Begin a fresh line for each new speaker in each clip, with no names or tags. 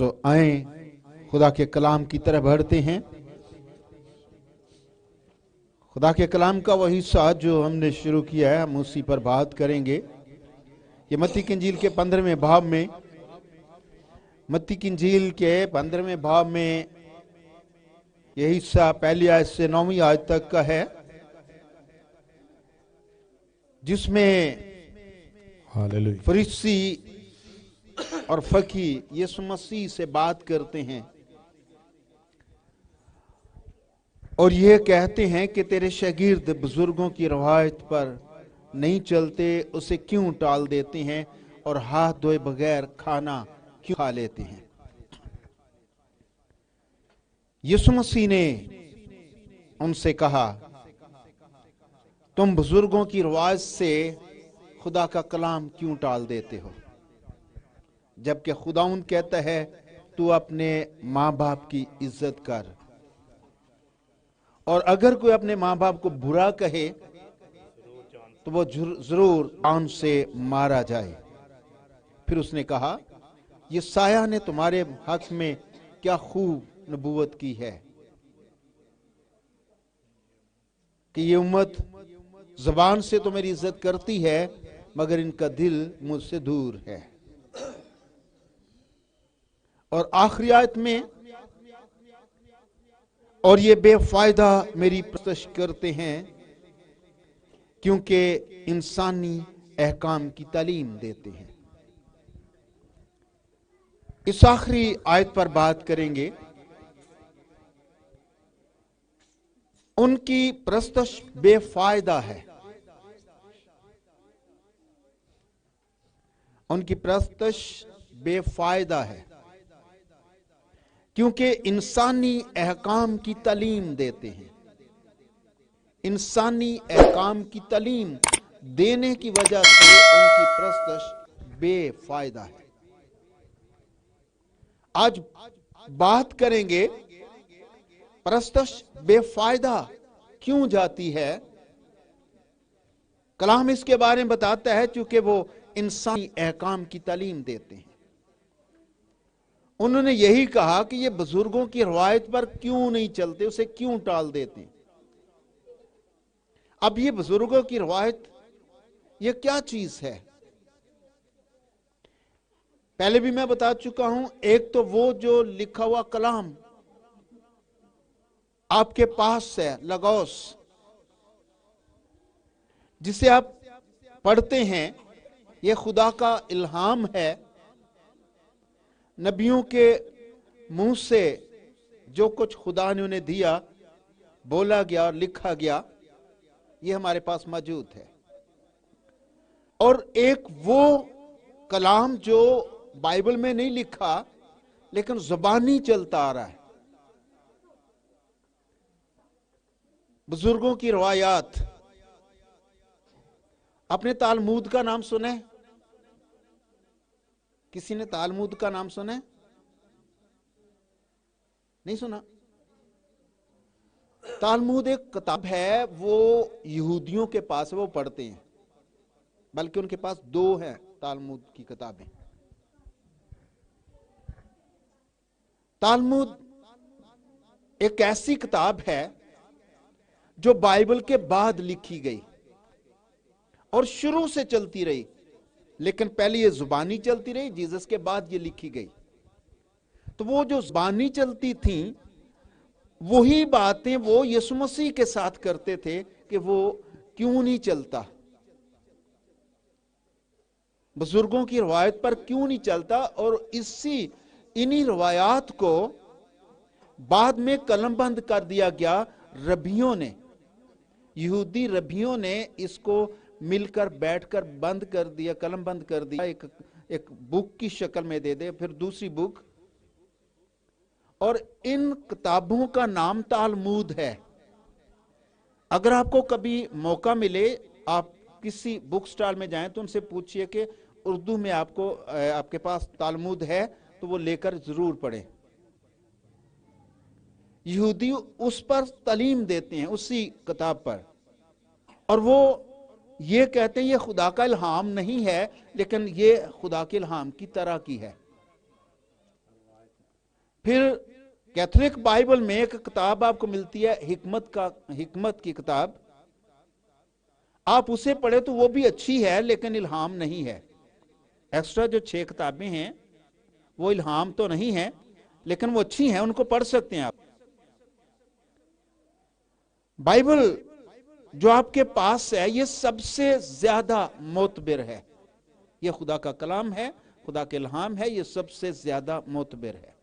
आए खुदा के कलाम की तरफ बढ़ते हैं। खुदा के कलाम का वही हिस्सा जो हमने शुरू किया है, हम उसी पर बात करेंगे। ये मत्ती की इंजील के 15वें बाब में, मत्ती की इंजील के 15वें बाब में यह हिस्सा पहली आयत से 9वीं आयत तक का है, जिसमें फरीसी और फकी यीशु मसीह से बात करते हैं और ये कहते हैं कि तेरे शागिर्द बुजुर्गों की रवायत पर नहीं चलते, उसे क्यों टाल देते हैं और हाथ धोए बगैर खाना क्यों खा लेते हैं। यीशु मसीह ने उनसे कहा, तुम बुजुर्गों की रवायत से खुदा का कलाम क्यों टाल देते हो, जबकि खुदाउन कहता है तू अपने माँ बाप की इज्जत कर, और अगर कोई अपने माँ बाप को बुरा कहे तो वो जरूर जान से मारा जाए। फिर उसने कहा, ये साया ने तुम्हारे हक में क्या खूब नबूवत की है कि ये उम्मत ज़बान से तो मेरी इज्जत करती है मगर इनका दिल मुझसे दूर है। और आखिरी आयत में, और ये बेफायदा मेरी प्रस्तश करते हैं क्योंकि इंसानी अहकाम की तालीम देते हैं। इस आखिरी आयत पर बात करेंगे। उनकी प्रस्तश बेफायदा है, उनकी प्रस्तश बेफायदा है क्योंकि इंसानी अहकाम की तालीम देते हैं। इंसानी अहकाम की तालीम देने की वजह से उनकी प्रस्तश बेफायदा है। आज बात करेंगे प्रस्तश बेफायदा क्यों जाती है। कलाम इसके बारे में बताता है क्योंकि वो इंसानी अहकाम की तालीम देते हैं। उन्होंने यही कहा कि ये बुजुर्गों की रवायत पर क्यों नहीं चलते, उसे क्यों टाल देते हैं। अब ये बुजुर्गों की रवायत ये क्या चीज है, पहले भी मैं बता चुका हूं। एक तो वो जो लिखा हुआ कलाम आपके पास है, लगोस, जिसे आप पढ़ते हैं, ये खुदा का इल्हाम है। नबियों के मुंह से जो कुछ खुदा ने उन्हें दिया, बोला गया और लिखा गया, ये हमारे पास मौजूद है। और एक वो कलाम जो बाइबल में नहीं लिखा लेकिन जुबानी चलता आ रहा है। बुजुर्गों की रवायात, आपने तालमूद का नाम सुना है? किसी ने तालमूद का नाम सुना है? नहीं सुना? तालमूद एक किताब है, वो यहूदियों के पास है, वो पढ़ते हैं, बल्कि उनके पास 2 हैं तालमूद की किताबें। तालमूद एक ऐसी किताब है जो बाइबल के बाद लिखी गई और शुरू से चलती रही, लेकिन पहले ये जुबानी चलती रही, जीसस के बाद ये लिखी गई। तो वो जो जुबानी चलती थी, वही बातें वो यीशु मसीह के साथ करते थे कि वो क्यों नहीं चलता, बुजुर्गों की रवायत पर क्यों नहीं चलता। और इन्हीं रवायात को बाद में कलमबंद कर दिया गया रबियों ने, यहूदी रबियों ने इसको मिलकर बैठकर बंद कर दिया, कलम बंद कर दिया, एक बुक की शक्ल में दे दे, फिर दूसरी बुक। और इन किताबों का नाम तालमूद है। अगर आपको कभी मौका मिले, आप किसी बुक स्टॉल में जाएं तो उनसे पूछिए कि उर्दू में आपके पास तालमूद है तो वो लेकर जरूर पढ़ें। यहूदी उस पर तालीम देते हैं, उसी किताब पर, और वो ये कहते हैं ये खुदा का इल्हाम नहीं है, लेकिन ये खुदा के इल्हाम की तरह की है। फिर कैथोलिक बाइबल में एक किताब आपको मिलती है, हिकमत की किताब। आप उसे पढ़े तो वो भी अच्छी है, लेकिन इल्हाम नहीं है। एक्स्ट्रा जो 6 किताबें हैं वो इल्हाम तो नहीं है, लेकिन वो अच्छी हैं, उनको पढ़ सकते हैं आप। बाइबल जो आपके पास है ये सबसे ज्यादा मोतबर है, ये खुदा का कलाम है, खुदा के इल्हाम है, ये सबसे ज्यादा मोतबर है।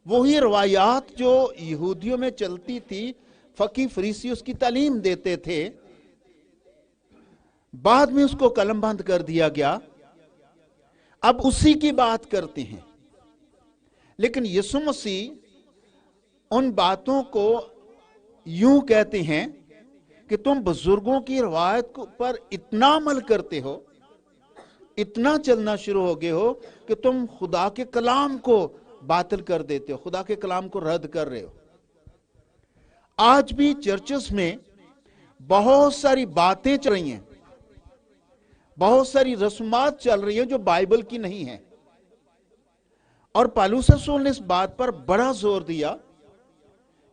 वही रवायात जो यहूदियों में चलती थी, फकी फरीसी उसकी तालीम देते थे, बाद में उसको कलमबंद कर दिया गया, अब उसी की बात करते हैं। लेकिन यीशु मसीह उन बातों को यूं कहते हैं कि तुम बुजुर्गों की रवायत पर इतना अमल करते हो, इतना चलना शुरू हो गए हो कि तुम खुदा के कलाम को बातिल कर देते हो, खुदा के कलाम को रद्द कर रहे हो। आज भी चर्चेस में बहुत सारी बातें चल रही हैं, बहुत सारी रस्मात चल रही हैं जो बाइबल की नहीं है। और पौलुस रसूल ने इस बात पर बड़ा जोर दिया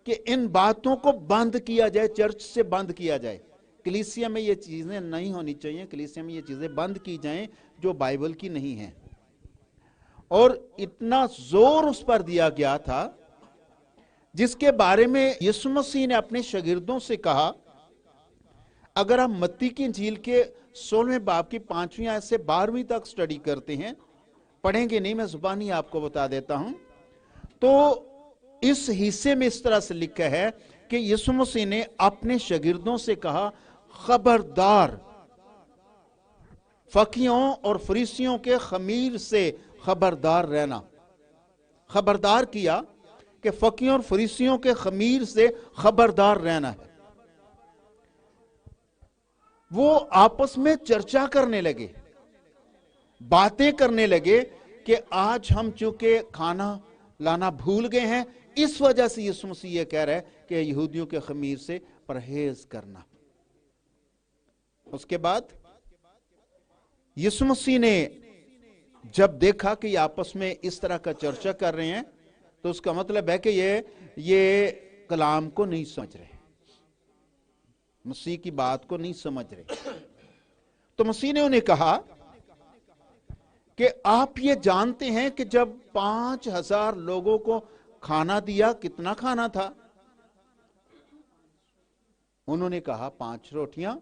कि इन बातों को बंद किया जाए, चर्च से बंद किया जाए। कलीसिया में ये चीजें नहीं होनी चाहिए, कलीसिया में ये चीजें बंद की जाएं जो बाइबल की नहीं है। और इतना जोर उस पर दिया गया था जिसके बारे में यीशु मसीह ने अपने शागिर्दों से कहा, अगर आप मत्ती की इंजील के 16वें बाब की 5वीं आयत से 12वीं तक स्टडी करते हैं, पढ़ेंगे नहीं, मैं जुबानी आपको बता देता हूं, तो इस हिस्से में इस तरह से लिखा है कि यीशु मसीह ने अपने शागिर्दों से कहा, खबरदार फकीयों और फरीसियों के खमीर से खबरदार रहना। खबरदार किया कि फकीयों और फरीसियों के खमीर से खबरदार रहना है। वो आपस में चर्चा करने लगे, बातें करने लगे कि आज हम चूंकि खाना लाना भूल गए हैं, इस वजह से यीशु मसीह ये कह रहा है कि यहूदियों के खमीर से परहेज करना। उसके बाद यीशु मसीह ने जब देखा कि ये आपस में इस तरह का चर्चा कर रहे हैं, तो उसका मतलब है कि ये कलाम को नहीं समझ रहे, मसीह की बात को नहीं समझ रहे। तो मसीह ने उन्हें कहा कि आप ये जानते हैं कि जब 5000 लोगों को खाना दिया, कितना खाना था? उन्होंने कहा 5 रोटियां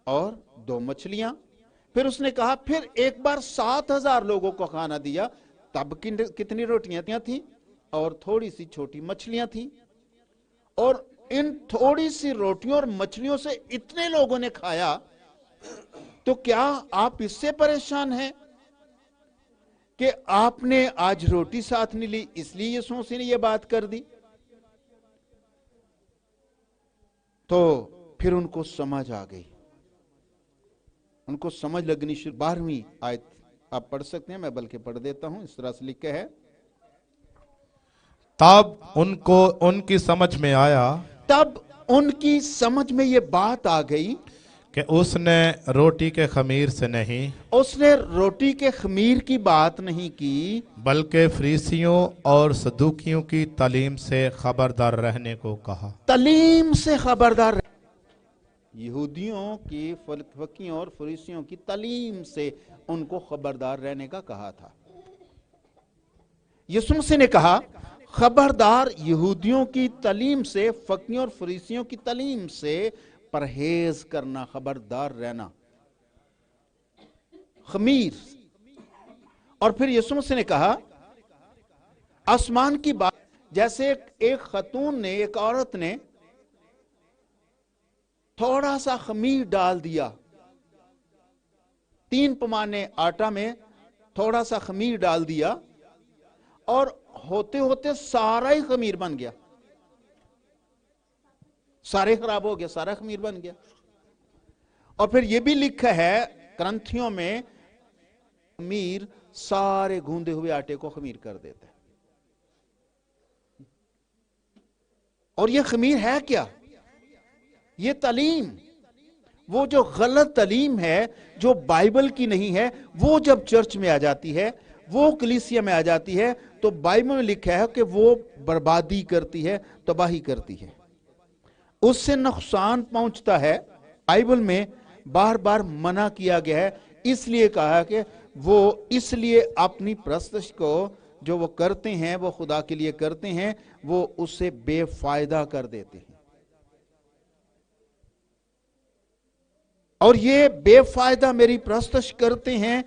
और 2 मछलियां। फिर उसने कहा फिर एक बार 7000 लोगों को खाना दिया, तब कितनी रोटियां थी और थोड़ी सी छोटी मछलियां थी। और इन थोड़ी सी रोटियों और मछलियों से इतने लोगों ने खाया, तो क्या आप इससे परेशान हैं कि आपने आज रोटी साथ नहीं ली, इसलिए यीशु मसीह ने यह बात कर दी? तो फिर उनको समझ आ गई, उनको समझ लगनी शुरू। 12वीं आयत आप पढ़ सकते हैं, मैं बल्कि पढ़ देता हूं। इस तरह से लिखा है,
तब उनकी समझ में आया,
तब उनकी समझ में ये बात आ गई
कि उसने रोटी के खमीर से नहीं,
उसने रोटी के खमीर की बात नहीं की,
बल्कि फरीसियों और सदूकियों की तालीम से खबरदार रहने को कहा।
तालीम से खबरदार, यहूदियों की, फकीयों और फरीसियों की तालीम से उनको खबरदार रहने का कहा था। यीशु मसीह ने कहा, खबरदार यहूदियों की तालीम से, फकीयों और फरीसियों की तालीम से परहेज करना, खबरदार रहना, खमीर। और फिर यीशु मसीह ने कहा, आसमान की बात, जैसे एक खतून ने, एक औरत ने थोड़ा सा खमीर डाल दिया, 3 पैमाने आटा में थोड़ा सा खमीर डाल दिया, और होते होते सारा ही खमीर बन गया, सारे खराब हो गया, सारा खमीर बन गया। और फिर यह भी लिखा है ग्रंथियों में, खमीर सारे गूंदे हुए आटे को खमीर कर देता है। और यह खमीर है क्या? ये तालीम, वो जो गलत तालीम है, जो बाइबल की नहीं है, वो जब चर्च में आ जाती है, वो कलीसिया में आ जाती है, तो تو بائبل میں لکھا ہے کہ وہ بربادی کرتی ہے, تباہی کرتی ہے, اس سے نقصان پہنچتا ہے. بائبل میں بار بار منع کیا گیا ہے, اس لیے کہا کہ وہ اس لیے اپنی پرستش کو جو وہ کرتے ہیں, وہ خدا کے لیے کرتے ہیں, وہ اسے بے فائدہ کر دیتے ہیں. اور یہ بے فائدہ میری پرستش کرتے ہیں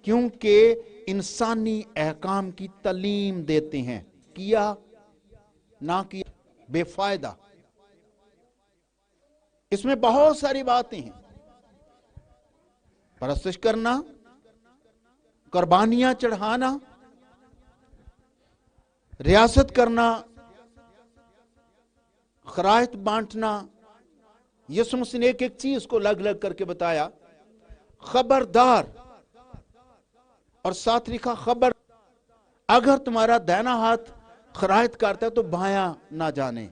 کیونکہ انسانی احکام کی تعلیم دیتے ہیں. کیا نہ کیا, بے فائدہ. اس میں بہت ساری باتیں ہیں. پرستش کرنا, قربانیاں چڑھانا, ریاست کرنا, خرائط بانٹنا. یسوع مسیح نے ایک ایک چیز کو لگ لگ کر کے بتایا. خبردار, اور ساتھ لکھا خبر, اگر تمہارا دائنا ہاتھ خرائط کرتا ہے تو بایاں نہ جانے.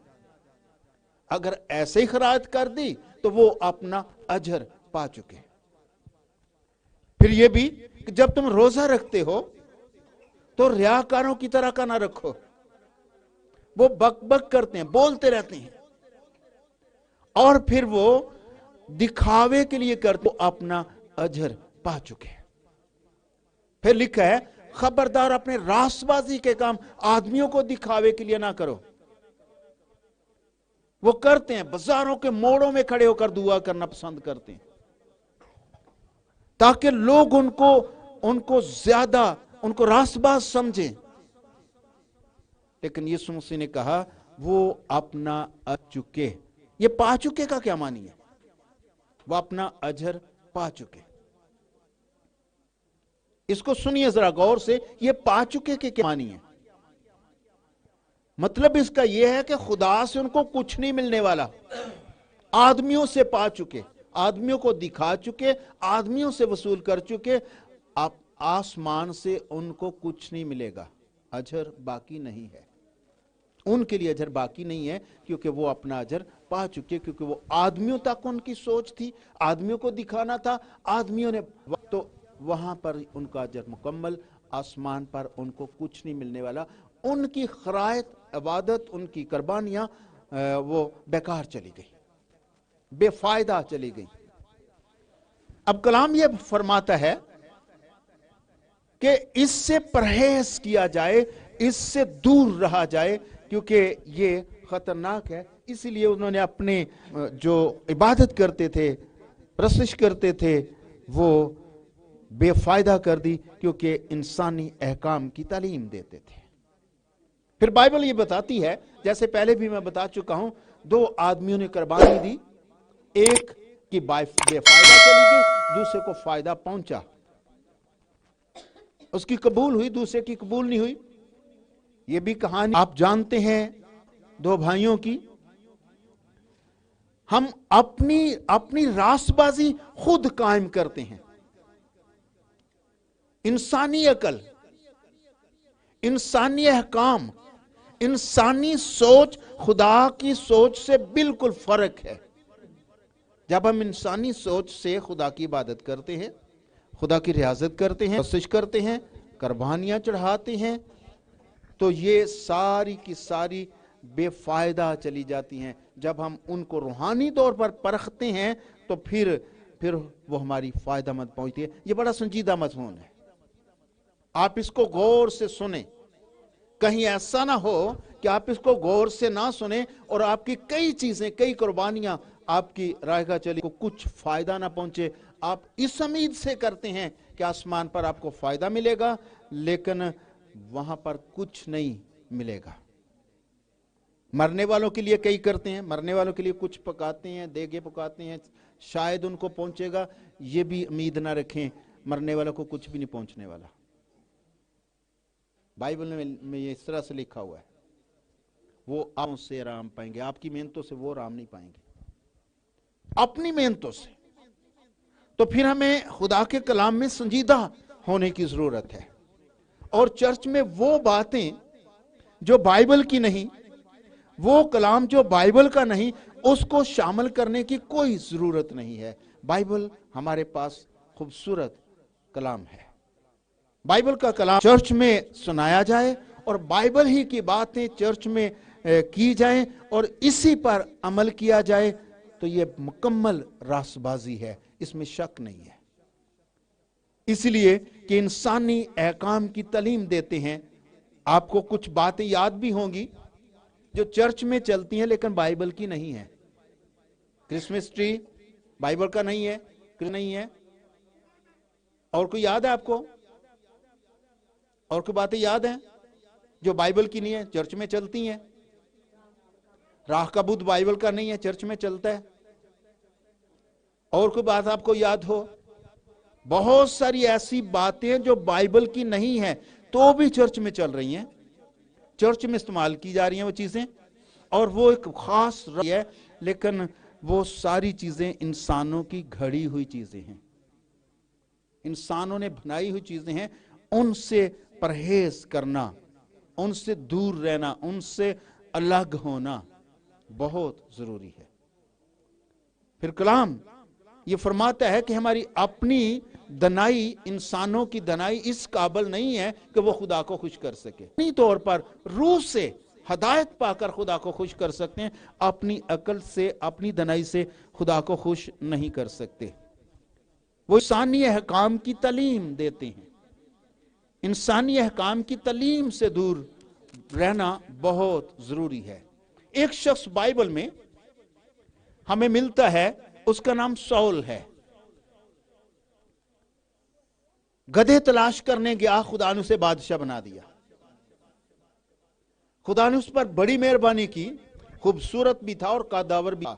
اگر ایسے ہی خرائط کر دی تو وہ اپنا اجر پا چکے. پھر یہ بھی کہ جب تم روزہ رکھتے ہو تو ریاکاروں کی طرح کا نہ رکھو. وہ بک بک کرتے ہیں, بولتے رہتے ہیں, اور پھر وہ دکھاوے کے لیے کرتے, وہ اپنا اجر پا چکے. پھر لکھا ہے خبردار, اپنے راست بازی کے کام آدمیوں کو دکھاوے کے لیے نہ کرو. وہ کرتے ہیں, بازاروں کے موڑوں میں کھڑے ہو کر دعا کرنا پسند کرتے ہیں تاکہ لوگ ان کو زیادہ, ان کو راست باز سمجھیں. لیکن یسوع مسیح نے کہا وہ اپنا چکے. یہ پا چکے کا کیا معنی ہے؟ وہ اپنا اجر پا چکے. اس کو سنیے ذرا غور سے, یہ پا چکے کے کیا معنی ہے؟ مطلب اس کا یہ ہے کہ خدا سے ان کو کچھ نہیں ملنے والا. آدمیوں سے پا چکے, آدمیوں کو دکھا چکے, آدمیوں سے وصول کر چکے. آسمان سے ان کو کچھ نہیں ملے گا, اجر باقی نہیں ہے. ان کے لیے اجر باقی نہیں ہے کیونکہ وہ اپنا اجر پا چکے, کیونکہ وہ آدمیوں تک ان کی سوچ تھی, آدمیوں کو دکھانا تھا, آدمیوں نے, تو وہاں پر ان کا اجر مکمل. آسمان پر ان کو کچھ نہیں ملنے والا. ان کی خرائط, عبادت, ان کی قربانیاں وہ بیکار چلی گئی, بے فائدہ چلی گئی. اب کلام یہ فرماتا ہے کہ اس سے پرہیز کیا جائے, اس سے دور رہا جائے, کیونکہ یہ خطرناک ہے. اسی لیے انہوں نے اپنے جو عبادت کرتے تھے, پرستش کرتے تھے, وہ بے فائدہ کر دی کیونکہ انسانی احکام کی تعلیم دیتے تھے. پھر بائبل یہ بتاتی ہے, جیسے پہلے بھی میں بتا چکا ہوں, 2 آدمیوں نے قربانی دی, ایک کی بے فائدہ چلی گئی, دوسرے کو فائدہ پہنچا, اس کی قبول ہوئی, دوسرے کی قبول نہیں ہوئی. یہ بھی کہانی آپ جانتے ہیں 2 بھائیوں کی. ہم اپنی راست بازی خود قائم کرتے ہیں. انسانی عقل, انسانی احکام, انسانی سوچ خدا کی سوچ سے بالکل فرق ہے. جب ہم انسانی سوچ سے خدا کی عبادت کرتے ہیں, خدا کی ریاضت کرتے ہیں, کوشش کرتے ہیں, قربانیاں چڑھاتے ہیں, تو یہ ساری کی ساری بے فائدہ چلی جاتی ہیں. جب ہم ان کو روحانی طور پر پرکھتے ہیں تو پھر وہ ہماری فائدہ مند پہنچتی ہے. یہ بڑا سنجیدہ مضمون ہے, آپ اس کو غور سے سنیں. کہیں ایسا نہ ہو کہ آپ اس کو غور سے نہ سنیں اور آپ کی کئی چیزیں, کئی قربانیاں آپ کی رائے گاہ چلی کو کچھ فائدہ نہ پہنچے. آپ اس امید سے کرتے ہیں کہ آسمان پر آپ کو فائدہ ملے گا, لیکن وہاں پر کچھ نہیں ملے گا. مرنے والوں کے لیے کئی کرتے ہیں, مرنے والوں کے لیے کچھ پکاتے ہیں, دیگے پکاتے ہیں, شاید ان کو پہنچے گا. یہ بھی امید نہ رکھیں, مرنے والوں کو کچھ بھی نہیں پہنچنے والا. بائبل میں یہ اس طرح سے لکھا ہوا ہے, وہ آپ سے آرام پائیں گے, آپ کی محنتوں سے وہ آرام نہیں پائیں گے, اپنی محنتوں سے. تو پھر ہمیں خدا کے کلام میں سنجیدہ ہونے کی ضرورت ہے, اور چرچ میں وہ باتیں جو بائبل کی نہیں, وہ کلام جو بائبل کا نہیں, اس کو شامل کرنے کی کوئی ضرورت نہیں ہے. بائبل ہمارے پاس خوبصورت کلام ہے. بائبل کا کلام چرچ میں سنایا جائے اور بائبل ہی کی باتیں چرچ میں کی جائیں اور اسی پر عمل کیا جائے تو یہ مکمل راست بازی ہے، اس میں شک نہیں ہے۔ اس لیے کہ انسانی احکام کی تعلیم دیتے ہیں۔ آپ کو کچھ باتیں یاد بھی ہوں گی جو چرچ میں چلتی ہیں لیکن بائبل کی نہیں ہے۔ کرسمس ٹری بائبل کا نہیں ہے، اور کوئی یاد ہے آپ کو؟ اور کوئی باتیں یاد ہیں جو بائبل کی نہیں ہے چرچ میں چلتی ہیں؟ راہ کا بدھ بائبل کا نہیں ہے، چرچ میں چلتا ہے۔ اور کوئی بات آپ کو یاد ہو؟ بہت ساری ایسی باتیں جو بائبل کی نہیں ہیں تو بھی چرچ میں چل رہی ہیں، چرچ میں استعمال کی جا رہی ہیں وہ چیزیں، اور وہ ایک خاص رائے ہے، لیکن وہ ساری چیزیں انسانوں کی گھڑی ہوئی چیزیں ہیں، انسانوں نے بنائی ہوئی چیزیں ہیں۔ ان سے پرہیز کرنا، ان سے دور رہنا، ان سے الگ ہونا بہت ضروری ہے۔ پھر کلام یہ فرماتا ہے کہ ہماری اپنی دنائی، انسانوں کی دنائی اس قابل نہیں ہے کہ وہ خدا کو خوش کر سکے۔ اپنی طور پر روح سے ہدایت پا کر خدا کو خوش کر سکتے ہیں، اپنی عقل سے، اپنی دنائی سے خدا کو خوش نہیں کر سکتے۔ وہ انسانی احکام کی تعلیم دیتے ہیں۔ انسانی احکام کی تعلیم سے دور رہنا بہت ضروری ہے۔ ایک شخص بائبل میں ہمیں ملتا ہے، اس کا نام سول ہے۔ گدھے تلاش کرنے گیا، خدا نے اسے بادشاہ بنا دیا۔ خدا نے اس پر بڑی مہربانی کی، خوبصورت بھی تھا اور قداور بھی تھا۔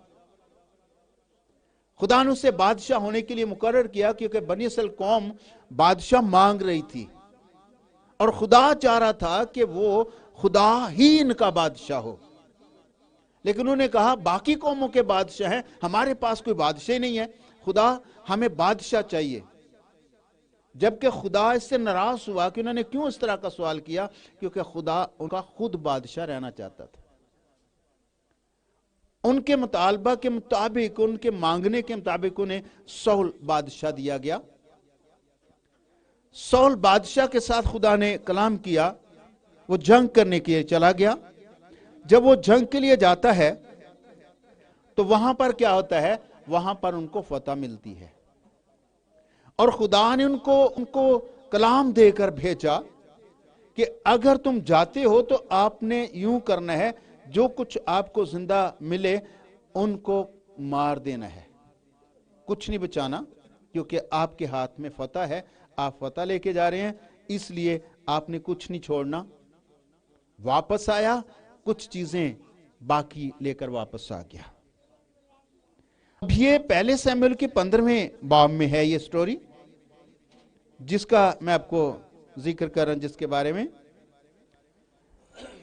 خدا نے اسے بادشاہ ہونے کے لیے مقرر کیا کیونکہ بنی اسرائیل قوم بادشاہ مانگ رہی تھی، اور خدا چاہ رہا تھا کہ وہ خدا ہی ان کا بادشاہ ہو۔ لیکن انہوں نے کہا باقی قوموں کے بادشاہ ہیں، ہمارے پاس کوئی بادشاہ ہی نہیں ہے، خدا ہمیں بادشاہ چاہیے۔ جبکہ خدا اس سے ناراض ہوا کہ انہوں نے کیوں اس طرح کا سوال کیا، کیونکہ خدا ان کا خود بادشاہ رہنا چاہتا تھا۔ ان کے مطالبہ کے مطابق، ان کے مانگنے کے مطابق انہیں سول بادشاہ دیا گیا۔ سول بادشاہ کے ساتھ خدا نے کلام کیا، وہ جنگ کرنے کے لیے چلا گیا۔ جب وہ جنگ کے لیے جاتا ہے تو وہاں پر کیا ہوتا ہے؟ وہاں پر ان کو فتح ملتی ہے، اور خدا نے ان کو کلام دے کر بھیجا کہ اگر تم جاتے ہو تو آپ نے یوں کرنا ہے، جو کچھ آپ کو زندہ ملے ان کو مار دینا ہے، کچھ نہیں بچانا، کیونکہ آپ کے ہاتھ میں فتح ہے، آپ فتح لے کے جا رہے ہیں، اس لیے آپ نے کچھ نہیں چھوڑنا۔ واپس آیا، کچھ چیزیں باقی لے کر واپس آ گیا۔ اب یہ پہلے سیموئیل کے 15ویں باب میں ہے یہ سٹوری، جس کا میں آپ کو ذکر کر رہا ہوں، جس کے بارے میں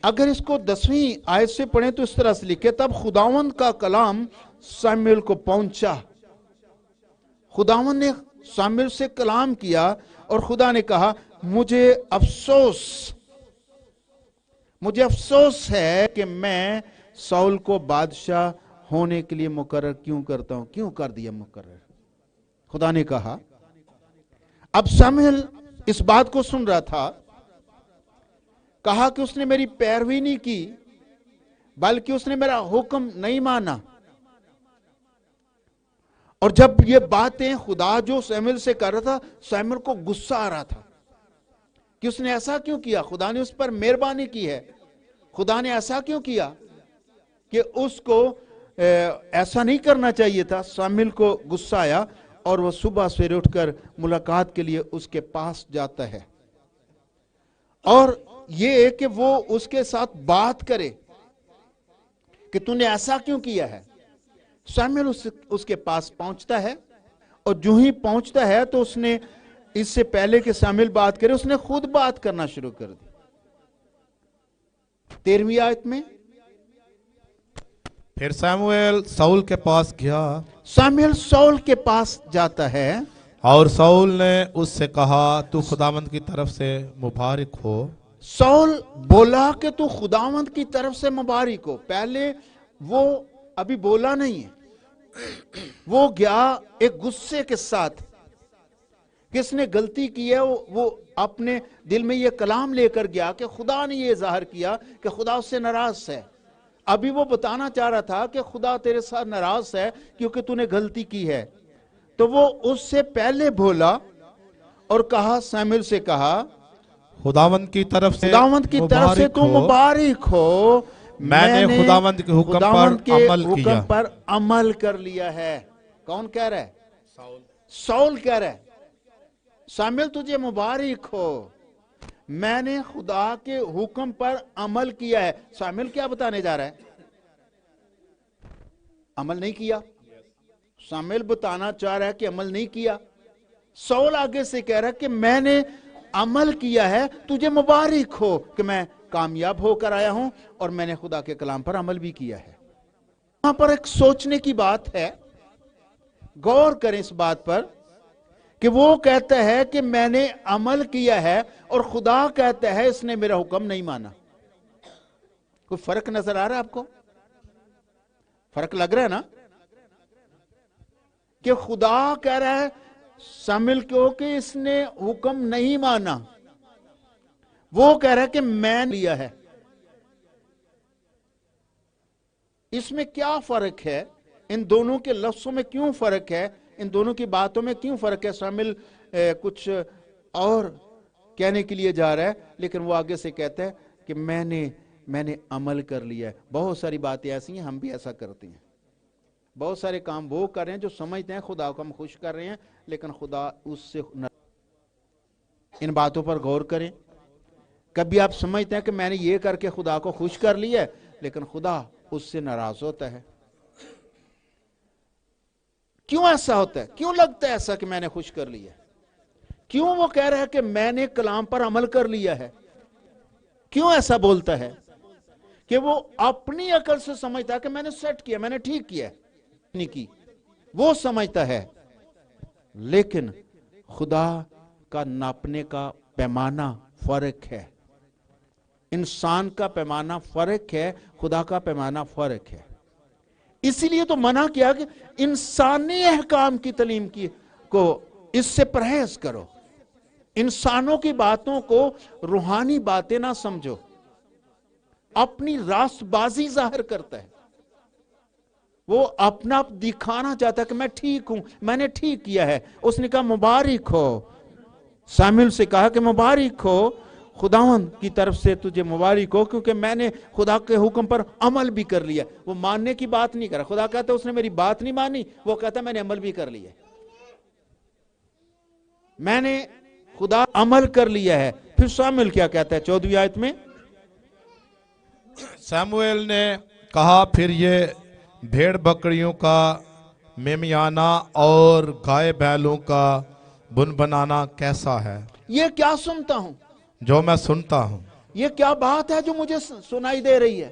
اگر اس کو 10ویں آیت سے پڑھیں تو اس طرح سے لکھے، تب خداوند کا کلام ساموئیل کو پہنچا۔ خداوند نے ساموئیل سے کلام کیا اور خدا نے کہا مجھے افسوس ہے کہ میں سول کو بادشاہ ہونے کے لیے مقرر کیوں کرتا ہوں، کیوں کر دیا مقرر۔ خدا نے کہا، اب ساموئیل اس بات کو سن رہا تھا، کہا کہ اس نے میری پیروی نہیں کی بلکہ اس نے میرا حکم نہیں مانا۔ اور جب یہ باتیں خدا جو ساموئیل سے کر رہا تھا، ساموئیل کو غصہ آ رہا تھا کہ اس نے ایسا کیوں کیا، خدا نے اس پر مہربانی کی ہے، خدا نے ایسا کیوں کیا کہ اس کو ایسا نہیں کرنا چاہیے تھا۔ ساموئیل کو غصہ آیا اور وہ صبح سویرے اٹھ کر ملاقات کے لیے اس کے پاس جاتا ہے، اور یہ کہ وہ اس کے ساتھ بات کرے کہ تو نے ایسا کیوں کیا ہے۔ ساموئیل اس کے پاس پہنچتا ہے، اور جو ہی پہنچتا ہے تو اس نے اس سے پہلے کہ ساموئیل بات کرے، اس نے خود بات کرنا شروع کر دی۔ 13ویں آیت میں
پھر ساموئیل ساؤل کے پاس گیا،
ساموئیل سول کے پاس جاتا ہے،
اور ساؤل نے اس سے کہا تو خداوند کی طرف سے مبارک ہو۔
سول بولا کہ تو خداوند کی طرف سے مبارک ہو۔ پہلے وہ ابھی بولا نہیں ہے، وہ گیا ایک غصے کے ساتھ کس نے غلطی کی ہے وہ اپنے دل میں یہ کلام لے کر گیا کہ خدا نے یہ ظاہر کیا کہ خدا اس سے ناراض ہے. ابھی وہ بتانا چاہ رہا تھا کہ خدا تیرے ساتھ ناراض ہے کیونکہ تو نے غلطی کی ہے. تو وہ اس سے پہلے بولا اور کہا، سامویل سے کہا،
خداوند کی طرف سے
تو مبارک ہو،
میں نے خداوند کے حکم
پر عمل کر لیا ہے. کون کہہ رہا ہے؟ ساؤل کہہ رہا ہے، سامویل تجھے مبارک ہو، میں نے خدا کے حکم پر عمل کیا ہے. سامویل کیا بتانے جا رہا ہے؟ عمل نہیں کیا. سامویل بتانا چاہ رہا ہے کہ عمل نہیں کیا. ساؤل آگے سے کہہ رہا ہے کہ میں نے عمل کیا ہے، تجھے مبارک ہو کہ میں کامیاب ہو کر آیا ہوں اور میں نے خدا کے کلام پر عمل بھی کیا ہے. وہاں پر ایک سوچنے کی بات ہے، غور کریں اس بات پر کہ وہ کہتا ہے کہ میں نے عمل کیا ہے اور خدا کہتا ہے اس نے میرا حکم نہیں مانا. کوئی فرق نظر آ رہا ہے آپ کو؟ فرق لگ رہا ہے نا؟ کہ خدا کہہ رہا ہے سامویل کو کہ اس نے حکم نہیں مانا، وہ کہہ رہا ہے کہ میں نے لیا ہے. اس میں کیا فرق ہے؟ ان دونوں کے لفظوں میں کیوں فرق ہے؟ ان دونوں کی باتوں میں کیوں فرق ہے؟ سامویل کچھ اور کہنے کے لیے جا رہا ہے لیکن وہ آگے سے کہتا ہے کہ میں نے عمل کر لیا ہے. بہت ساری باتیں ایسی ہیں، ہم بھی ایسا کرتے ہیں. بہت سارے کام وہ کر رہے ہیں جو سمجھتے ہیں خدا کو ہم خوش کر رہے ہیں، لیکن خدا اس سے ان باتوں پر غور کریں. کبھی آپ سمجھتے ہیں کہ میں نے یہ کر کے خدا کو خوش کر لیا ہے، لیکن خدا اس سے ناراض ہوتا ہے. کیوں ایسا ہوتا ہے؟ کیوں لگتا ہے ایسا کہ میں نے خوش کر لیا ہے؟ کیوں وہ کہہ رہا ہے کہ میں نے کلام پر عمل کر لیا ہے؟ کیوں ایسا بولتا ہے؟ کہ وہ اپنی عقل سے سمجھتا ہے کہ میں نے سیٹ کیا، میں نے ٹھیک کیا، نہیں کی، وہ سمجھتا ہے. لیکن خدا کا ناپنے کا پیمانہ فرق ہے. انسان کا پیمانہ فرق ہے، خدا کا پیمانہ فرق ہے. اسی لیے تو منع کیا کہ انسانی احکام کی تعلیم کو اس سے پرہیز کرو. انسانوں کی باتوں کو روحانی باتیں نہ سمجھو. اپنی راست بازی ظاہر کرتا ہے، وہ اپنا دکھانا چاہتا ہے کہ میں ٹھیک ہوں، میں نے ٹھیک کیا ہے. اس نے کہا مبارک ہو، سامویل سے کہا کہ مبارک ہو، خداوند کی طرف سے تجھے مبارک ہو کیونکہ میں نے خدا کے حکم پر عمل بھی کر لیا. وہ ماننے کی بات نہیں کر رہا. خدا کہتا ہے اس نے میری بات نہیں مانی، وہ کہتا ہے میں نے عمل بھی کر لیا. میں نے خدا عمل کر لیا ہے. پھر سامویل کیا کہتا ہے 14ویں آیت میں؟
سامویل نے کہا، پھر یہ بھیڑ بکریوں کا میمیانا اور گائے بیلوں کا بنبنانا کیسا ہے؟
یہ کیا سنتا ہوں؟
جو میں سنتا ہوں.
یہ کیا بات ہے جو مجھے سنائی دے رہی ہے؟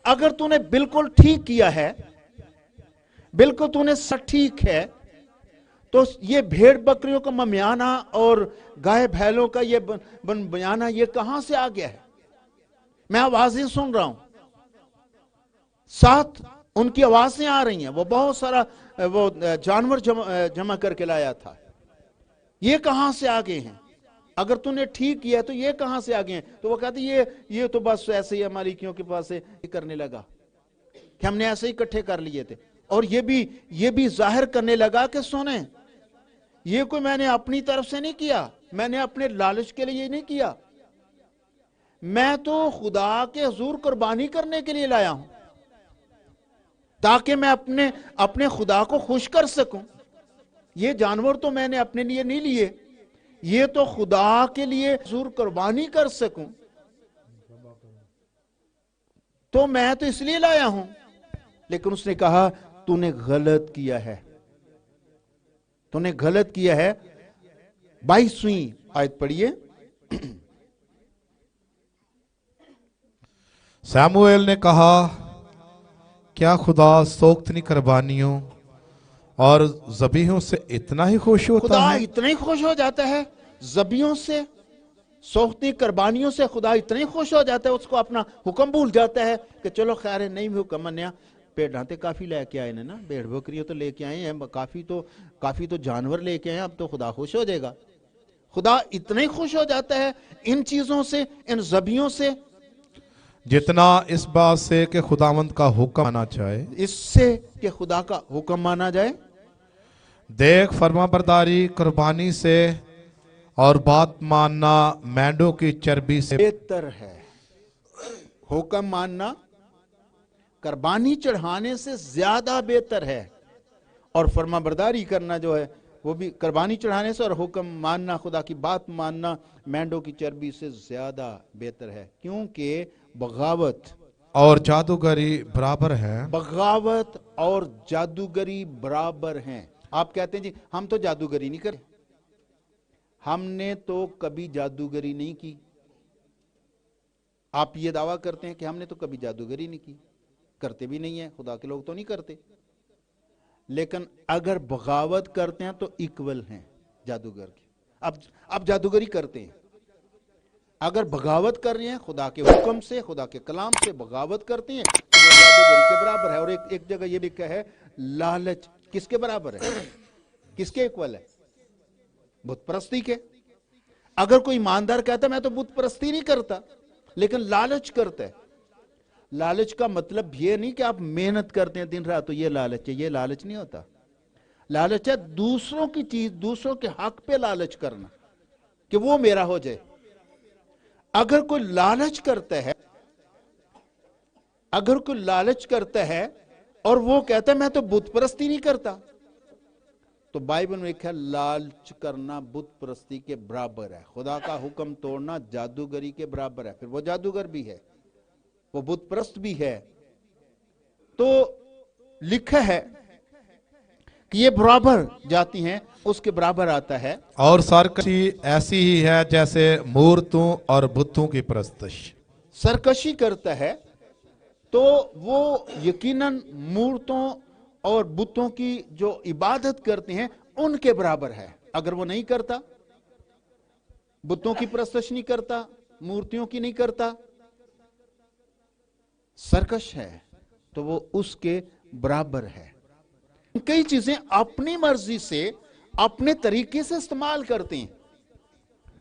اگر تو نے بالکل ٹھیک کیا ہے، بالکل تو نے ٹھیک ہے، تو یہ بھیڑ بکریوں کا ممیانہ اور گائے بھیلوں کا یہ بنبیانہ یہ کہاں سے آ گیا ہے؟ میں آوازیں سن رہا ہوں، ساتھ ان کی آوازیں آ رہی ہیں. وہ بہت سارا وہ جانور جمع کر کے لایا تھا. یہ کہاں سے آ گئے ہیں؟ اگر تو نے ٹھیک کیا تو یہ کہاں سے آ گئے ہیں؟ تو وہ کہتے یہ تو بس ایسے ہی مالکیوں کے پاس کرنے لگا کہ ہم نے ایسے ہی اکٹھے کر لیے تھے. اور یہ بھی ظاہر کرنے لگا کہ سنیں، یہ کوئی میں نے اپنی طرف سے نہیں کیا، میں نے اپنے لالچ کے لیے نہیں کیا، میں تو خدا کے حضور قربانی کرنے کے لیے لایا ہوں تاکہ میں اپنے خدا کو خوش کر سکوں. یہ جانور تو میں نے اپنے لیے نہیں لیے، یہ تو خدا کے لیے حضور قربانی کر سکوں، تو میں تو اس لیے لایا ہوں. لیکن اس نے کہا تو نے غلط کیا ہے، تو نے غلط کیا ہے. 22ویں آیت پڑھیے.
سامویل نے کہا، کیا خدا سوختنی قربانیوں اور ذبیحوں سے اتنا ہی خوش ہوتا
خدا
ہے؟
اتنا ہی خوش ہو جاتا ہے ذبیحوں سے، سوختنی قربانیوں سے؟ خدا اتنا ہی خوش ہو جاتا ہے، اس کو اپنا حکم بھول جاتا ہے کہ چلو خیر ہے نہیں بھی حکم منیا، भेड़ां ते काफी लेके आए ने ना, भेड़ बकरियां तो लेके आए हैं, काफी तो जानवर लेके आए हैं, अब तो खुदा खुश हो जाएगा। खुदा इतना ही खुश हो जाता है इन चीजों से, इन ज़बियों से,
जितना इस बात से कि खुदावंद का हुक्म आना चाहे।
इससे कि खुदा का हुक्म माना जाए।
देख फरमाबरदारी कुर्बानी से और बात मानना मेंढों की चर्बी से
बेहतर है। हुक्म मानना कुर्बानी चढ़ाने से ज्यादा बेहतर है, और फरमाबरदारी करना जो है वो भी कुर्बानी चढ़ाने से, और हुक्म मानना, खुदा की बात मानना मेंढों की चर्बी से ज्यादा बेहतर है, क्योंकि बगावत
और जादूगरी बराबर है।
बगावत और जादूगरी बराबर हैं। आप कहते हैं जी हम तो जादूगरी नहीं करते, हमने तो कभी जादूगरी नहीं की। आप ये दावा करते हैं कि हमने तो कभी जादूगरी नहीं की, करते भी नहीं है, खुदा के लोग तो नहीं करते। लेकिन अगर बगावत करते हैं तो इक्वल हैं जादूगर के। अब जादूगरी करते हैं, अगर बगावत कर रहे हैं खुदा के हुक्म से, खुदा के कलाम से बगावत करते हैं तो वो जादूगरी के बराबर है। और एक जगह ये लिखा है लालच किसके बराबर है, किसके इक्वल है? बुत परस्ती के। अगर कोई ईमानदार कहता है मैं तो बुत परस्ती नहीं करता, लेकिन लालच करता है, लालच का मतलब ये नहीं कि आप मेहनत करते हैं दिन रात तो ये लालच है, ये लालच नहीं होता। लालच है दूसरों की चीज, दूसरों के हक पे लालच करना कि वो मेरा हो जाए। अगर कोई लालच करता है, अगर कोई लालच करता है और वो कहता है मैं तो बुत परस्ती नहीं करता, तो बाइबल में लिखा है लालच करना बुत परस्ती के बराबर है, खुदा का हुक्म तोड़ना जादूगरी के बराबर है। फिर वो जादूगर भी है, वो बुत परस्त भी है। तो लिखा है कि ये बराबर जाती हैं, उसके बराबर आता है।
और सरकशी ऐसी ही है जैसे मूर्तों और बुतों की परस्तिश।
सरकशी करता है तो वो यकीनन मूर्तों और बुतों की जो इबादत करते हैं उनके बराबर है। अगर वो नहीं करता, बुतों की परस्तिश नहीं करता, मूर्तियों की नहीं करता, सरकश है, तो वो उसके बराबर है। कई चीजें अपनी मर्जी से, अपने तरीके से इस्तेमाल करते हैं।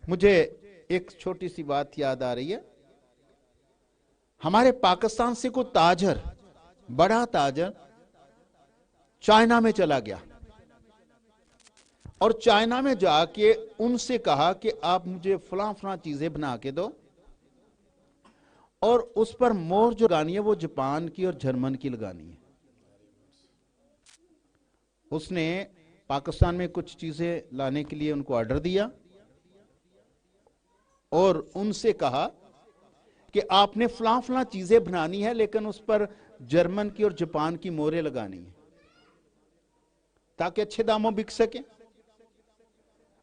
मुझे एक छोटी सी बात याद आ रही है। हमारे पाकिस्तान से कोई ताजर, बड़ा ताजर चाइना में चला गया और चाइना में जाके उनसे कहा कि आप मुझे फलां फलां चीजें बना के दो, और उस पर मोहर जो लगानी है वो जापान की और जर्मन की लगानी है। उसने पाकिस्तान में कुछ चीजें लाने के लिए उनको ऑर्डर दिया और उनसे कहा कि आपने फलां फलां चीजें बनानी है, लेकिन उस पर जर्मन की और जापान की मोहरें लगानी है ताकि अच्छे दामों बिक सके।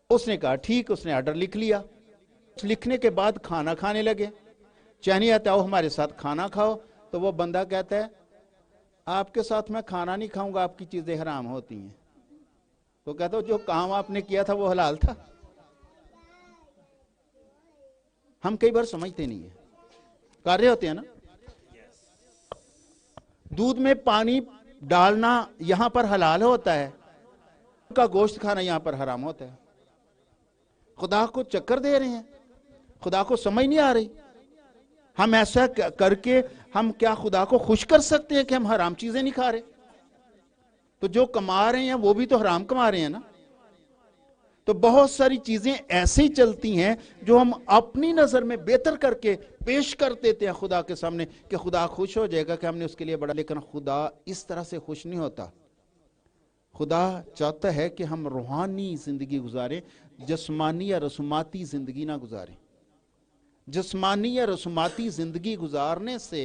उसने कहा ठीक, उसने ऑर्डर लिख लिया। लिखने के बाद खाना खाने लगे। चाइनी आता हो हमारे साथ खाना खाओ, तो वो बंदा कहता है आपके साथ मैं खाना नहीं खाऊंगा, आपकी चीजें हराम होती हैं। तो कहता हो जो काम आपने किया था वो हलाल था। हम कई बार समझते नहीं है, कर रहे होते हैं ना। दूध में पानी डालना यहां पर हलाल होता है, का गोश्त खाना यहां पर हराम होता है। खुदा को चक्कर दे रहे हैं, खुदा को समझ नहीं आ रही। हम ऐसा करके हम क्या खुदा को खुश कर सकते हैं कि हम हराम चीजें नहीं खा रहे? तो जो कमा रहे हैं वो भी तो हराम कमा रहे हैं ना। तो बहुत सारी चीजें ऐसे ही चलती हैं जो हम अपनी नजर में बेहतर करके पेश कर देते हैं खुदा के सामने कि खुदा खुश हो जाएगा कि हमने उसके लिए बड़ा। लेकिन खुदा इस तरह से खुश नहीं होता। खुदा चाहता है कि हम रूहानी जिंदगी गुजारें, जिस्मानी या रसूमाती जिंदगी ना गुजारें। जिस्मानी या रसूमाती जिंदगी गुजारने से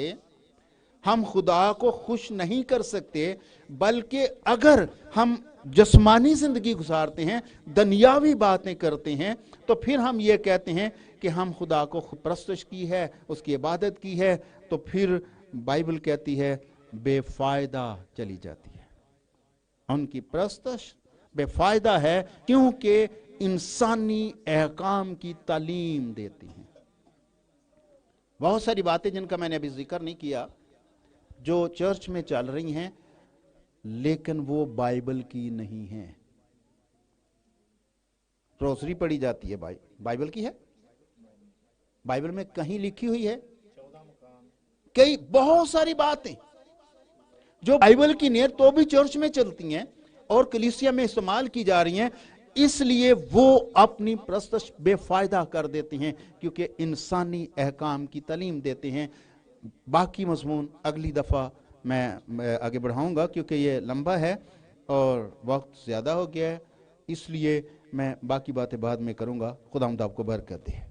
हम खुदा को खुश नहीं कर सकते, बल्कि अगर हम जिस्मानी जिंदगी गुजारते हैं, दुनियावी बातें करते हैं, तो फिर हम ये कहते हैं कि हम खुदा को परस्तिश की है, उसकी इबादत की है, तो फिर बाइबल कहती है बेफायदा चली जाती है। उनकी परस्तिश बेफायदा है क्योंकि इंसानी अहकाम की तालीम देती है। बहुत सारी बातें जिनका मैंने अभी जिक्र नहीं किया, जो चर्च में चल रही हैं, लेकिन वो बाइबल की नहीं है। रोसरी पढ़ी जाती है, बाइबल की है? बाइबल में कहीं लिखी हुई है? कई बहुत सारी बातें जो बाइबल की नहीं है तो भी चर्च में चलती हैं और कलीसिया में इस्तेमाल की जा रही हैं, इसलिए वो अपनी प्रस्तश बेफायदा कर देते हैं, क्योंकि इंसानी अहकाम की तालीम देते हैं। बाकी मजमून अगली दफ़ा मैं आगे बढ़ाऊंगा, क्योंकि ये लंबा है और वक्त ज़्यादा हो गया है, इसलिए मैं बाकी बातें बाद में करूंगा। खुदावंद आपको बरकत दे।